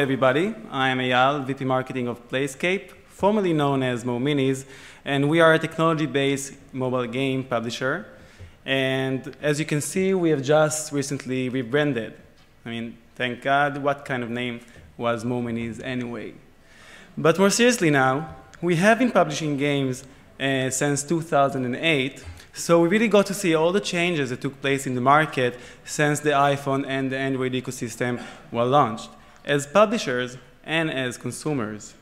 everybody. I am Eyal, VP Marketing of Playscape, formerly known as MoMinis, and we are a technology-based mobile game publisher. And as you can see, we have just recently rebranded. I mean, thank God, what kind of name was MoMinis anyway? But more seriously now, we have been publishing games since 2008, so we really got to see all the changes that took place in the market since the iPhone and the Android ecosystem were launched, as publishers and as consumers.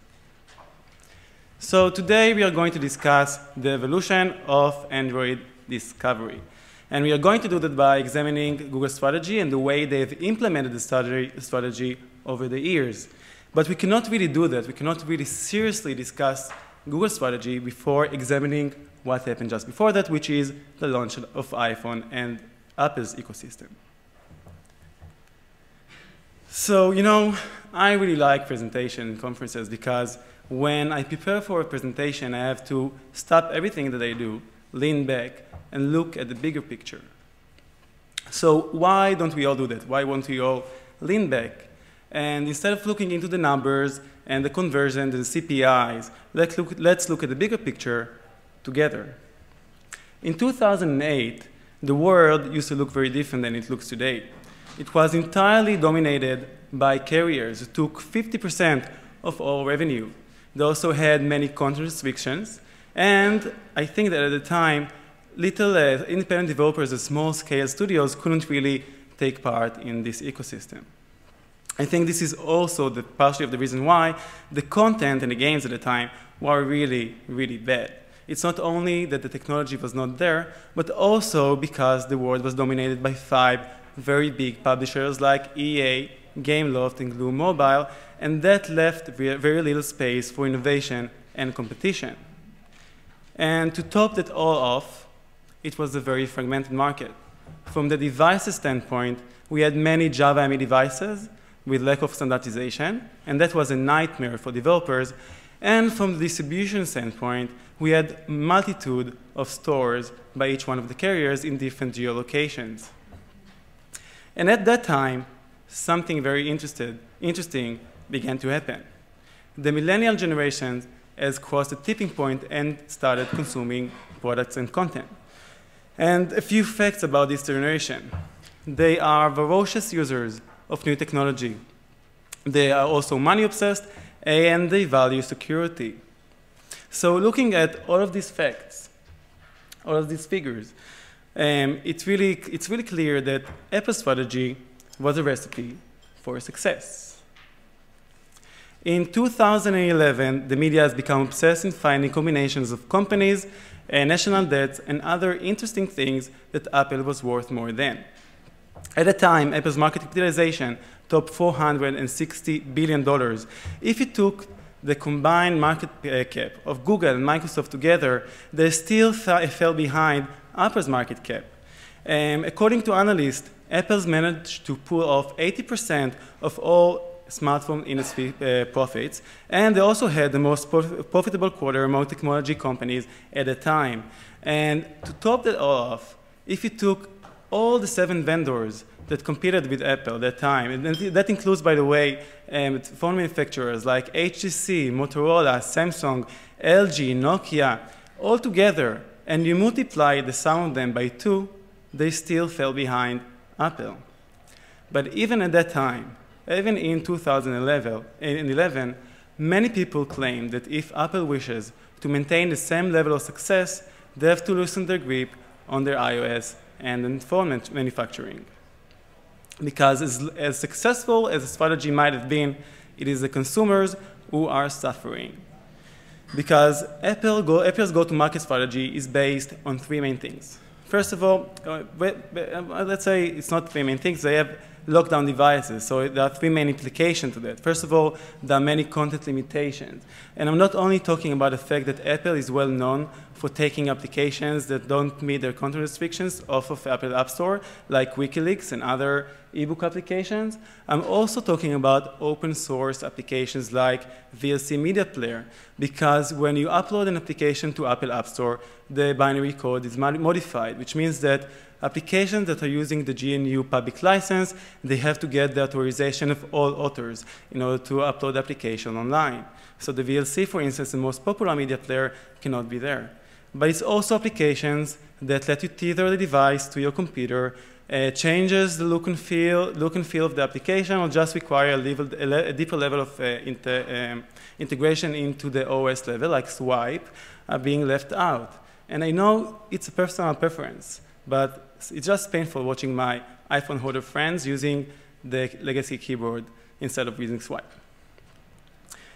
So today we are going to discuss the evolution of Android discovery. And we are going to do that by examining Google's strategy and the way they've implemented the strategy over the years. But we cannot really do that. We cannot really seriously discuss Google's strategy before examining what happened just before that, which is the launch of iPhone and Apple's ecosystem. So, you know, I really like presentation and conferences because when I prepare for a presentation, I have to stop everything that I do, lean back, and look at the bigger picture. So why don't we all do that? Why won't we all lean back? And instead of looking into the numbers and the conversion, the CPIs, let's look at the bigger picture together. In 2008, the world used to look very different than it looks today. It was entirely dominated by carriers who took 50% of all revenue. They also had many content restrictions, and I think that at the time, little independent developers and small-scale studios couldn't really take part in this ecosystem. I think this is also partially of the reason why the content and the games at the time were really, really bad. It's not only that the technology was not there, but also because the world was dominated by 5 very big publishers like EA, Gameloft, and Glue Mobile, and that left very little space for innovation and competition. And to top that all off, it was a very fragmented market. From the devices standpoint, we had many Java ME devices with lack of standardization, and that was a nightmare for developers. And from the distribution standpoint, we had multitude of stores by each one of the carriers in different geolocations. And at that time, something very interesting began to happen. The millennial generation has crossed a tipping point and started consuming products and content. And a few facts about this generation. They are voracious users of new technology. They are also money obsessed, and they value security. So looking at all of these facts, all of these figures, it's really clear that Apple's strategy was a recipe for success. In 2011, the media has become obsessed in finding combinations of companies, national debts, and other interesting things that Apple was worth more than. At the time, Apple's market capitalization topped $460 billion. If you took the combined market cap of Google and Microsoft together, they still fell behind Apple's market cap. According to analysts, Apple's managed to pull off 80% of all smartphone industry profits, and they also had the most profitable quarter among technology companies at the time. And to top that all off, if you took all the 7 vendors that competed with Apple at that time, and that includes, by the way, phone manufacturers like HTC, Motorola, Samsung, LG, Nokia, all together, and you multiply the sum of them by 2, they still fell behind Apple. But even at that time, even in 2011, many people claim that if Apple wishes to maintain the same level of success, they have to loosen their grip on their iOS and phone manufacturing. Because as successful as the strategy might have been, it is the consumers who are suffering. Because Apple's go-to-market strategy is based on 3 main things. First of all, let's say it's not 3 main things, they have lockdown devices, so there are 3 main implications to that. First of all, there are many content limitations. And I'm not only talking about the fact that Apple is well known for taking applications that don't meet their content restrictions off of Apple App Store, like WikiLeaks and other ebook applications. I'm also talking about open source applications like VLC Media Player, because when you upload an application to Apple App Store, the binary code is modified, which means that applications that are using the GNU public license, they have to get the authorization of all authors in order to upload the application online. So the VLC, for instance, the most popular media player, cannot be there. But it's also applications that let you tether the device to your computer, changes the look and feel of the application, or just require a deeper level of integration into the OS level, like swipe, being left out. And I know it's a personal preference, but it's just painful watching my iPhone holder friends using the legacy keyboard instead of using swipe.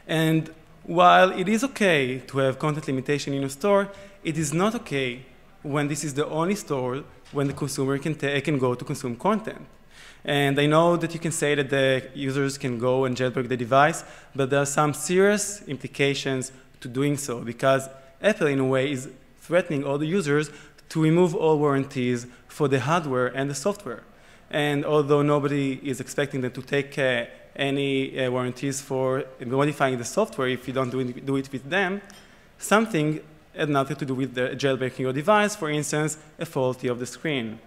And while it is okay to have content limitation in a store, it is not okay when this is the only store when the consumer can go to consume content. And I know that you can say that the users can go and jailbreak the device, but there are some serious implications to doing so, because Apple, in a way, is threatening all the users to remove all warranties for the hardware and the software. And although nobody is expecting them to take any warranties for modifying the software if you don't do it with them, something had nothing to do with the jailbreaking your device, for instance, a faulty of the screen.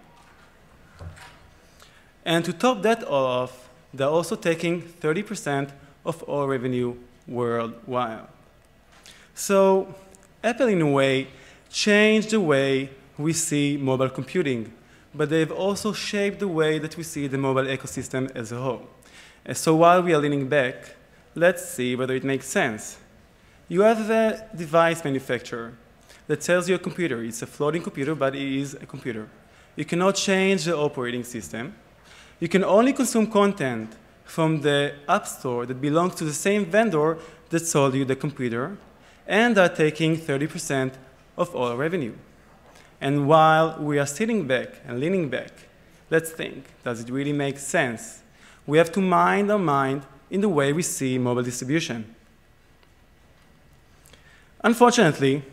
And to top that all off, they're also taking 30% of all revenue worldwide. So Apple, in a way, changed the way we see mobile computing, but they've also shaped the way that we see the mobile ecosystem as a whole. So while we are leaning back, let's see whether it makes sense. You have a device manufacturer that sells you a computer. It's a floating computer, but it is a computer. You cannot change the operating system. You can only consume content from the App Store that belongs to the same vendor that sold you the computer, and are taking 30% of all revenue. And while we are sitting back and leaning back, let's think, does it really make sense? We have to mind our mind in the way we see mobile distribution. Unfortunately,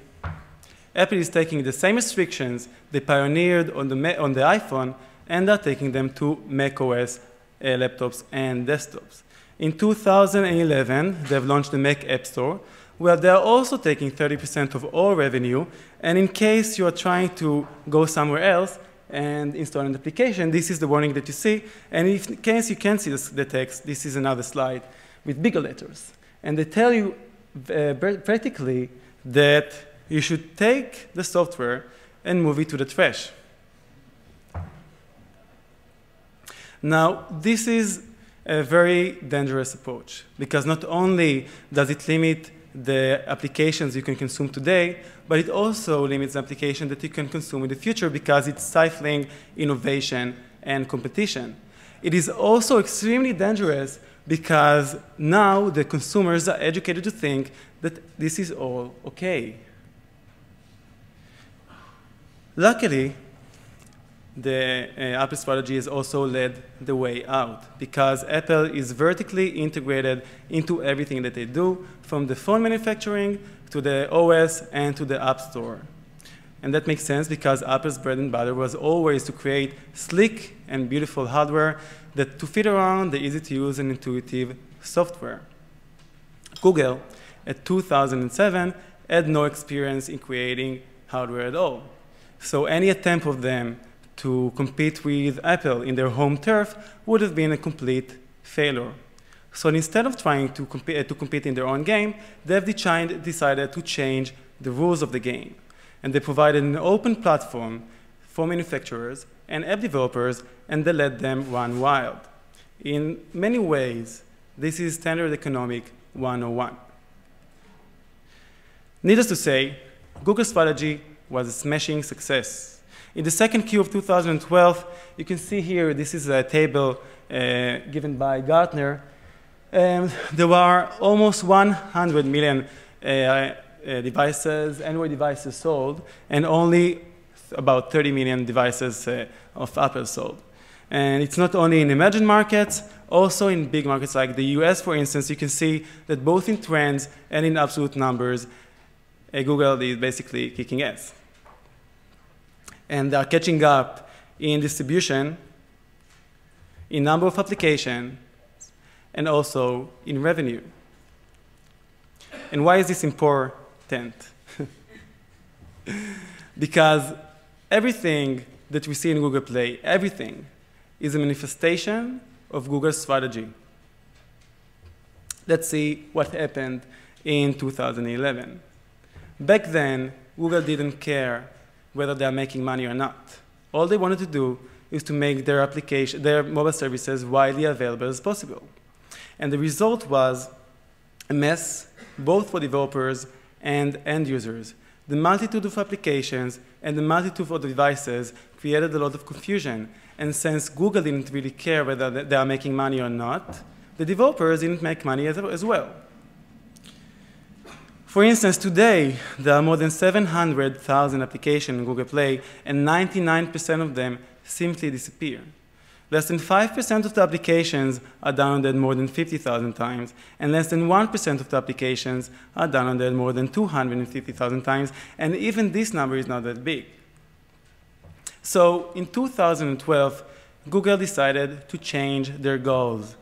Apple is taking the same restrictions they pioneered on the iPhone and are taking them to macOS laptops and desktops. In 2011, they've launched the Mac App Store, where they're also taking 30% of all revenue. And in case you're trying to go somewhere else and install an application, this is the warning that you see. And in case you can't see the text, this is another slide with bigger letters. And they tell you practically that you should take the software and move it to the trash. Now, this is a very dangerous approach, because not only does it limit the applications you can consume today, but it also limits the application that you can consume in the future, because it's stifling innovation and competition. It is also extremely dangerous because now the consumers are educated to think that this is all okay. Luckily, the Apple strategy has also led the way out, because Apple is vertically integrated into everything that they do, from the phone manufacturing to the OS and to the App Store. And that makes sense because Apple's bread and butter was always to create sleek and beautiful hardware that to fit around the easy-to-use and intuitive software. Google, at 2007, had no experience in creating hardware at all. So any attempt of them to compete with Apple in their home turf would have been a complete failure. So instead of trying to compete in their own game, they've decided to change the rules of the game. And they provided an open platform for manufacturers and app developers, and they let them run wild. In many ways, this is standard economic 101. Needless to say, Google's strategy was a smashing success. In the second Q of 2012, you can see here, this is a table given by Gartner. There were almost 100 million devices, Android devices sold, and only about 30 million devices of Apple sold. And it's not only in emerging markets, also in big markets like the US, for instance, you can see that both in trends and in absolute numbers, Google is basically kicking ass. And they are catching up in distribution, in number of applications, and also in revenue. And why is this important? Because everything that we see in Google Play, everything, is a manifestation of Google's strategy. Let's see what happened in 2011. Back then, Google didn't care whether they are making money or not. All they wanted to do is to make their mobile services widely available as possible. And the result was a mess, both for developers and end users. The multitude of applications and the multitude of devices created a lot of confusion. And since Google didn't really care whether they are making money or not, the developers didn't make money as well. For instance, today, there are more than 700,000 applications in Google Play, and 99% of them simply disappear. Less than 5% of the applications are downloaded more than 50,000 times, and less than 1% of the applications are downloaded more than 250,000 times, and even this number is not that big. So in 2012, Google decided to change their goals,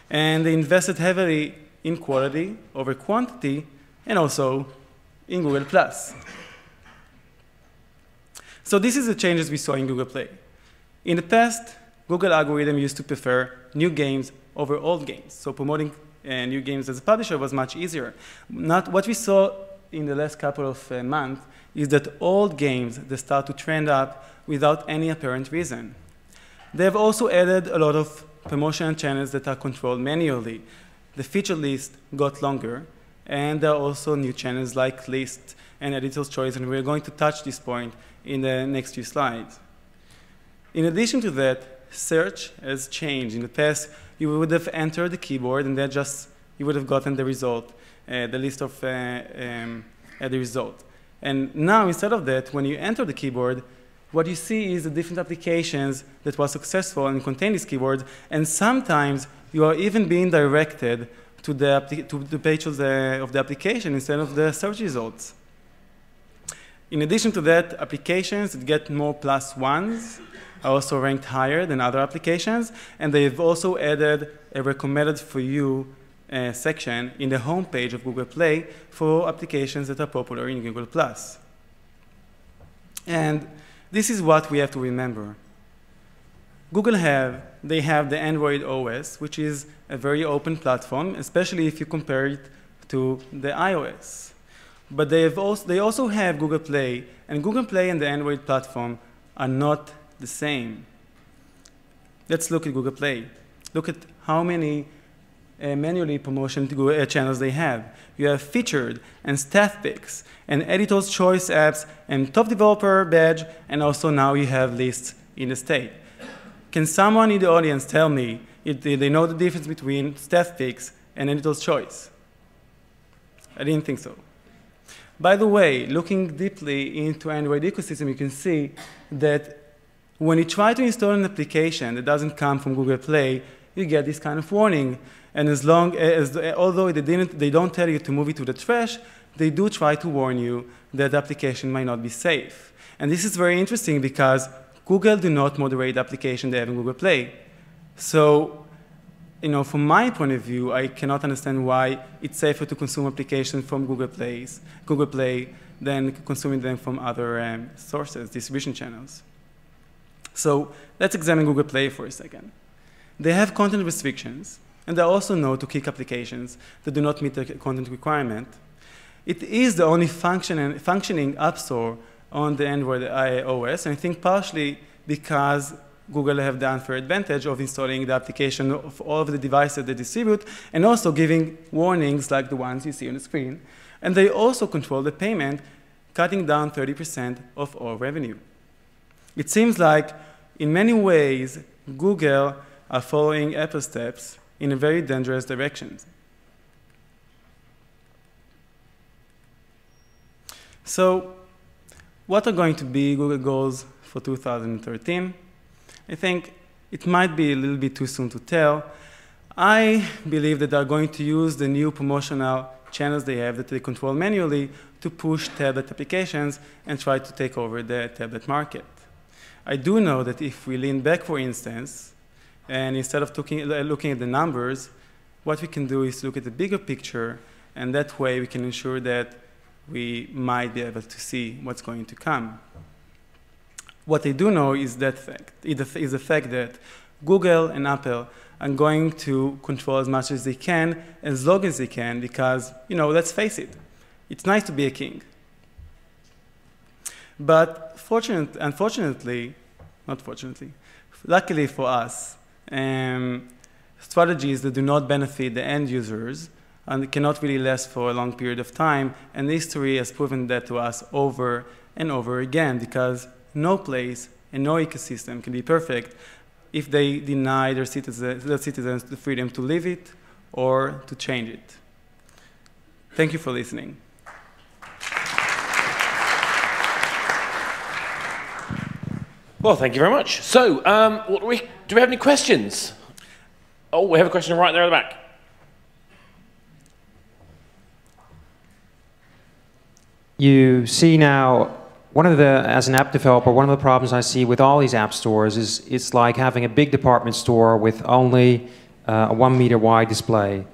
and they invested heavily in quality over quantity, and also in Google+. So this is the changes we saw in Google Play. In the past, Google algorithm used to prefer new games over old games. So promoting new games as a publisher was much easier. What we saw in the last couple of months is that old games, they start to trend up without any apparent reason. They have also added a lot of promotional channels that are controlled manually. The feature list got longer, and there are also new channels like list and editor's choice, and we're going to touch this point in the next few slides. In addition to that, search has changed. In the past, you would have entered the keyboard, and then you would have gotten the result, the list of the result. And now, instead of that, when you enter the keyboard, what you see is the different applications that were successful and contain this keyword, and sometimes you are even being directed to the page of the application instead of the search results. In addition to that, applications that get more +1s are also ranked higher than other applications, and they've also added a recommended for you section in the home page of Google Play for applications that are popular in Google+. And this is what we have to remember. They have the Android OS, which is a very open platform, especially if you compare it to the iOS. But they also have Google Play, and Google Play and the Android platform are not the same. Let's look at Google Play. Look at how many manually promotion channels they have. You have featured and staff picks and editor's choice apps and top developer badge, and also now you have lists in the state. Can someone in the audience tell me if they know the difference between staff picks and editor's choice? I didn't think so. By the way, looking deeply into Android ecosystem, you can see that when you try to install an application that doesn't come from Google Play, you get this kind of warning. And although they don't tell you to move it to the trash, they do try to warn you that the application might not be safe. And this is very interesting because Google do not moderate the application they have in Google Play. So, from my point of view, I cannot understand why it's safer to consume applications from Google Play than consuming them from other sources, distribution channels. So let's examine Google Play for a second. They have content restrictions, and they also know to kick applications that do not meet the content requirement. It is the only functioning app store on the Android OS, and I think partially because Google have the unfair advantage of installing the application of all of the devices they distribute, and also giving warnings like the ones you see on the screen. And they also control the payment, cutting down 30% of all revenue. It seems like, in many ways, Google are following Apple's steps in a very dangerous direction. So, what are going to be Google goals for 2013? I think it might be a little bit too soon to tell. I believe that they're going to use the new promotional channels they have that they control manually to push tablet applications and try to take over the tablet market. I do know that if we lean back, for instance, and instead of looking at the numbers, what we can do is look at the bigger picture, and that way we can ensure that we might be able to see what's going to come. What I do know is the fact that Google and Apple are going to control as much as they can, as long as they can, because, let's face it, it's nice to be a king. But luckily for us, strategies that do not benefit the end users and cannot really last for a long period of time, and history has proven that to us over and over again, because no place and no ecosystem can be perfect if they deny their citizens the freedom to live it or to change it. Thank you for listening. Well, thank you very much. So, do we have any questions? Oh, we have a question right there at the back. You see now, as an app developer, one of the problems I see with all these app stores is it's like having a big department store with only a 1 meter wide display.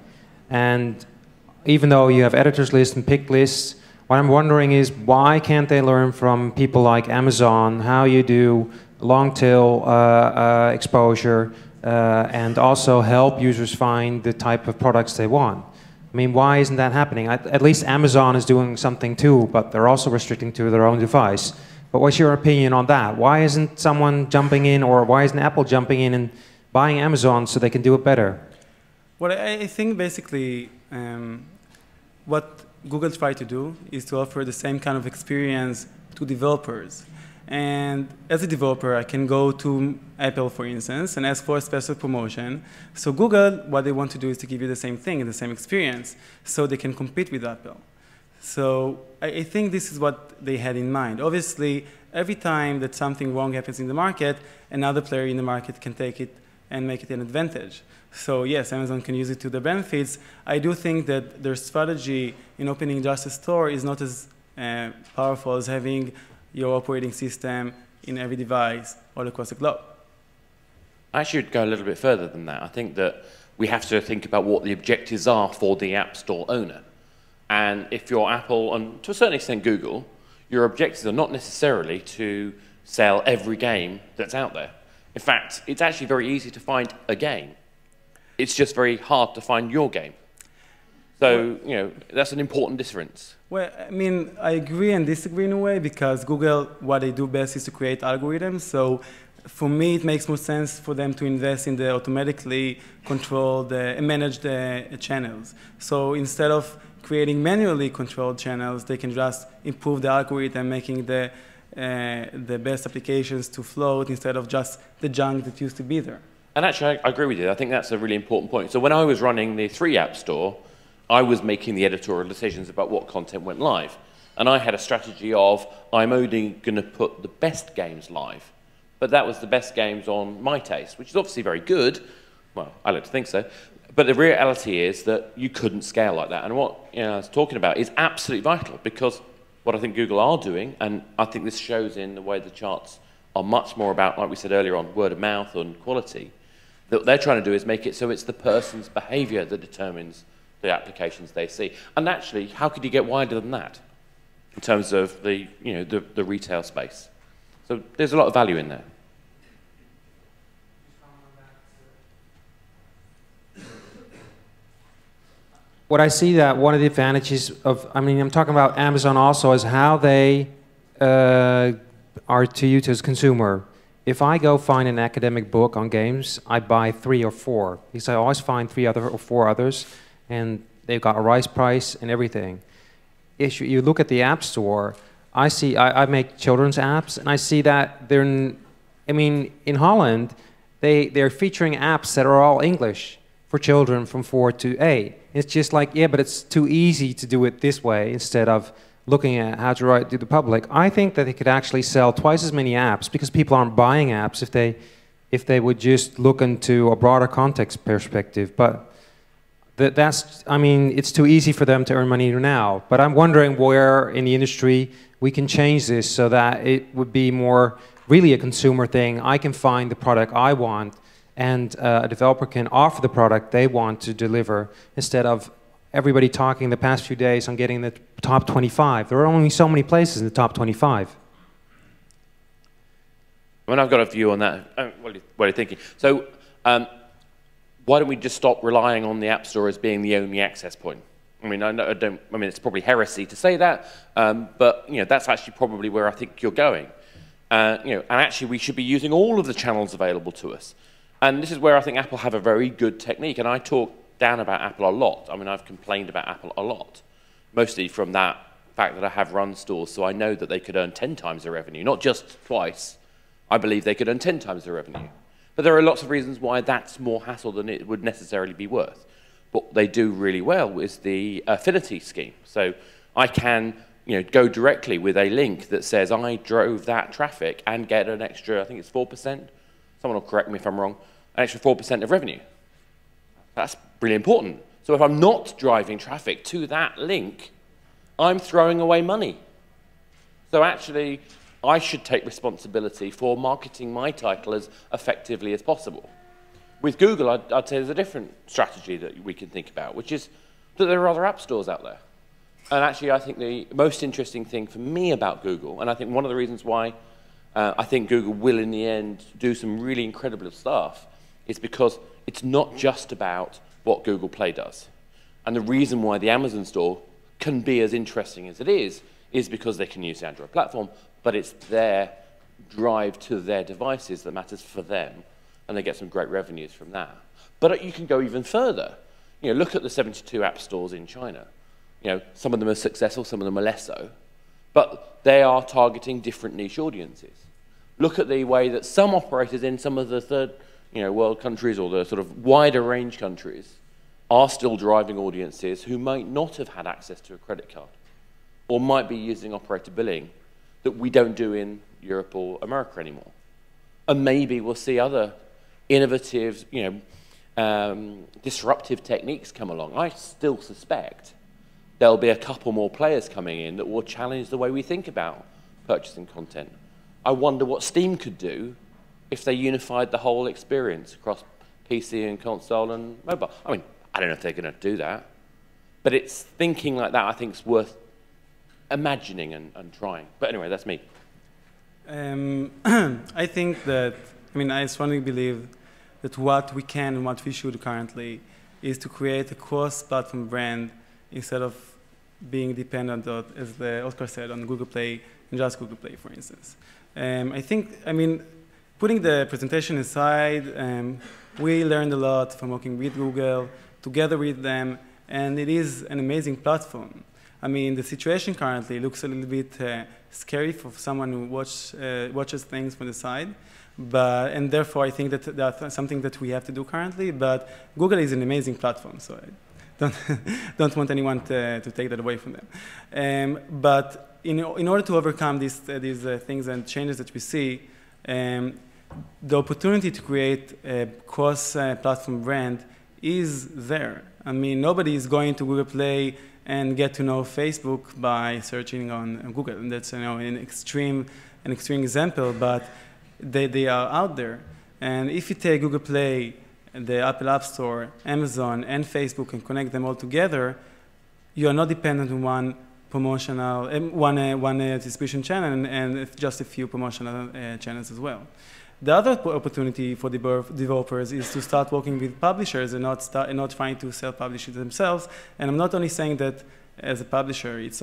And even though you have editors lists and pick lists, what I'm wondering is why can't they learn from people like Amazon how you do long tail exposure and also help users find the type of products they want? I mean, why isn't that happening? At least Amazon is doing something too, but they're also restricting to their own device. But what's your opinion on that? Why isn't someone jumping in, or why isn't Apple jumping in and buying Amazon so they can do it better? Well, I think basically what Google tried to do is to offer the same kind of experience to developers. And as a developer, I can go to Apple, for instance, and ask for a special promotion. So Google, what they want to do is to give you the same thing and the same experience, so they can compete with Apple. So I think this is what they had in mind. Obviously, every time that something wrong happens in the market, another player in the market can take it and make it an advantage. So yes, Amazon can use it to their benefits. I do think that their strategy in opening just a store is not as powerful as having your operating system in every device all across the globe. I should go a little bit further than that. I think that we have to think about what the objectives are for the App Store owner. And if you're Apple, and to a certain extent Google, your objectives are not necessarily to sell every game that's out there. In fact, it's actually very easy to find a game. It's just very hard to find your game. So, that's an important difference. Well, I mean, I agree and disagree in a way, because Google, what they do best is to create algorithms. So for me, it makes more sense for them to invest in the automatically controlled and manage the channels. So instead of creating manually controlled channels, they can just improve the algorithm, making the best applications to float instead of just the junk that used to be there. And actually, I agree with you. I think that's a really important point. So when I was running the 3 App Store, I was making the editorial decisions about what content went live. And I had a strategy of, I'm only going to put the best games live. But that was the best games on my taste, which is obviously very good. Well, I like to think so. But the reality is that you couldn't scale like that. And what I was talking about is absolutely vital, because what I think Google are doing, and I think this shows in the way the charts are much more about, like we said earlier on, word of mouth and quality, that what they're trying to do is make it so it's the person's behavior that determines the applications they see. And actually, how could you get wider than that in terms of the retail space? So there's a lot of value in there. What I see that one of the advantages of, I'm talking about Amazon also, is how they are to you as a consumer. If I go find an academic book on games, I buy 3 or 4, because I always find 3 or 4 others, and they've got a rise price and everything. If you look at the App Store, I make children's apps, and I see that in Holland, they're featuring apps that are all English for children from 4 to 8. It's just like, yeah, but it's too easy to do it this way instead of looking at how to write to the public. I think that they could actually sell twice as many apps, because people aren't buying apps if they would just look into a broader context perspective. But it's too easy for them to earn money now. But I'm wondering where in the industry we can change this so that it would be more really a consumer thing. I can find the product I want, and a developer can offer the product they want to deliver, instead of everybody talking the past few days on getting the top 25. There are only so many places in the top 25. I mean, I've got a view on that. What are you thinking? So why don't we just stop relying on the App Store as being the only access point? I mean, I mean, it's probably heresy to say that, but you know, that's actually probably where I think you're going. You know, and actually, we should be using all of the channels available to us. And this is where I think Apple have a very good technique. And I talk down about Apple a lot. I mean, I've complained about Apple a lot, mostly from that fact that I have run stores, so I know that they could earn 10 times their revenue, not just twice. I believe they could earn 10 times their revenue. But there are lots of reasons why that's more hassle than it would necessarily be worth. What they do really well is the affinity scheme. So I can, you know, go directly with a link that says I drove that traffic and get an extra, I think it's 4%. Someone will correct me if I'm wrong. An extra 4% of revenue. That's really important. So if I'm not driving traffic to that link, I'm throwing away money. So actually, I should take responsibility for marketing my title as effectively as possible. With Google, I'd say there's a different strategy that we can think about, which is that there are other app stores out there. And actually, I think the most interesting thing for me about Google, and I think one of the reasons why I think Google will, in the end, do some really incredible stuff, is because it's not just about what Google Play does. And the reason why the Amazon store can be as interesting as it is because they can use the Android platform, but it's their drive to their devices that matters for them, and they get some great revenues from that. But you can go even further. You know, look at the 72 app stores in China. You know, some of them are successful, some of them are less so, but they are targeting different niche audiences. Look at the way that some operators in some of the third, you know, world countries or the sort of wider range countries are still driving audiences who might not have had access to a credit card or might be using operator billing that we don't do in Europe or America anymore. And maybe we'll see other innovative, you know, disruptive techniques come along. I still suspect there'll be a couple more players coming in that will challenge the way we think about purchasing content. I wonder what Steam could do if they unified the whole experience across PC and console and mobile. I mean, I don't know if they're going to do that, but it's thinking like that I think is worth imagining and trying. But anyway, that's me. I think that, I mean, I strongly believe that what we can and what we should currently is to create a cross-platform brand instead of being dependent on, as the Oscar said, on Google Play and just Google Play, for instance. I think, I mean, putting the presentation aside, we learned a lot from working with Google, together with them, and it is an amazing platform. I mean, the situation currently looks a little bit scary for someone who watches things from the side, and therefore I think that that's something that we have to do currently, but Google is an amazing platform, so I don't want anyone to take that away from them. But in order to overcome these things and changes that we see, the opportunity to create a cross-platform brand is there. I mean, nobody is going to Google Play and get to know Facebook by searching on Google. And that's, you know, an extreme example, but they are out there. And if you take Google Play, the Apple App Store, Amazon, and Facebook and connect them all together, you are not dependent on one promotional, one distribution channel and just a few promotional channels as well. The other opportunity for developers is to start working with publishers and not trying to self-publish it themselves. And I'm not only saying that as a publisher, it's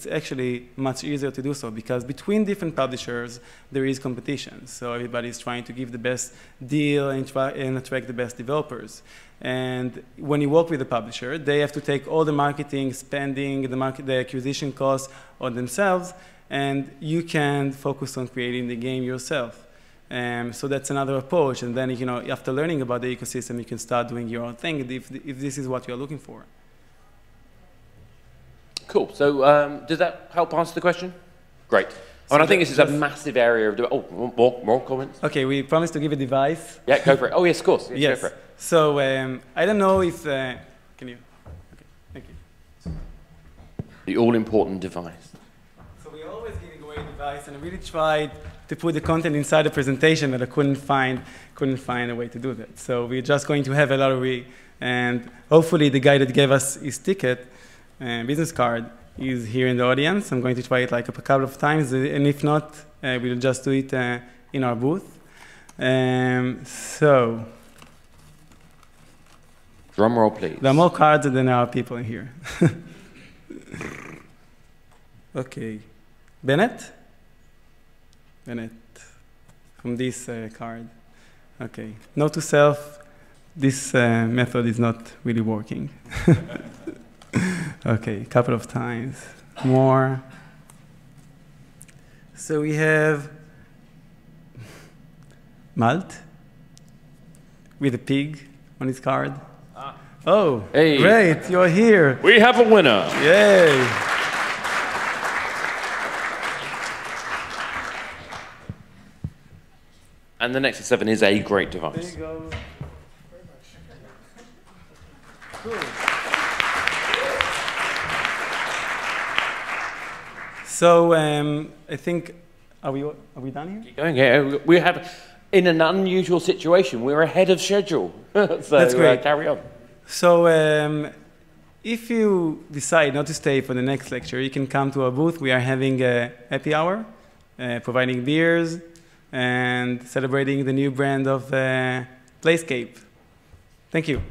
actually much easier to do so because between different publishers there is competition. So everybody is trying to give the best deal and attract the best developers. And when you work with a publisher, they have to take all the marketing spending, the acquisition costs on themselves, and you can focus on creating the game yourself. So that's another approach. And then, you know, after learning about the ecosystem, you can start doing your own thing if this is what you're looking for. Cool. So does that help answer the question? Great. So and I think this is a massive area of debate. Oh, more comments? Okay, we promised to give a device. Yeah, go for it. Oh, yes, of course. Yes. Go for it. So I don't know if, can you? Okay, thank you. The all-important device. So we're always giving away a device, and I really tried to put the content inside the presentation, but I couldn't find a way to do that. So we're just going to have a lottery, and hopefully the guy that gave us his ticket, business card, is here in the audience. I'm going to try it like a couple of times, and if not, we'll just do it in our booth. So, drum roll, please. there are more cards than there are people in here. Okay. Bennett? Bennett, from this card. Okay. Note to self, this method is not really working. Okay, a couple of times. More. So we have Malt with a pig on his card. Oh, hey. Great, you're here. We have a winner. Yay. And the next 7 is a great device. There you go. Cool. So I think, are we done here? Keep going. Yeah, we have, in an unusual situation, we're ahead of schedule. So That's great. Carry on. So if you decide not to stay for the next lecture, you can come to our booth. We are having a happy hour, providing beers, and celebrating the new brand of Playscape. Thank you.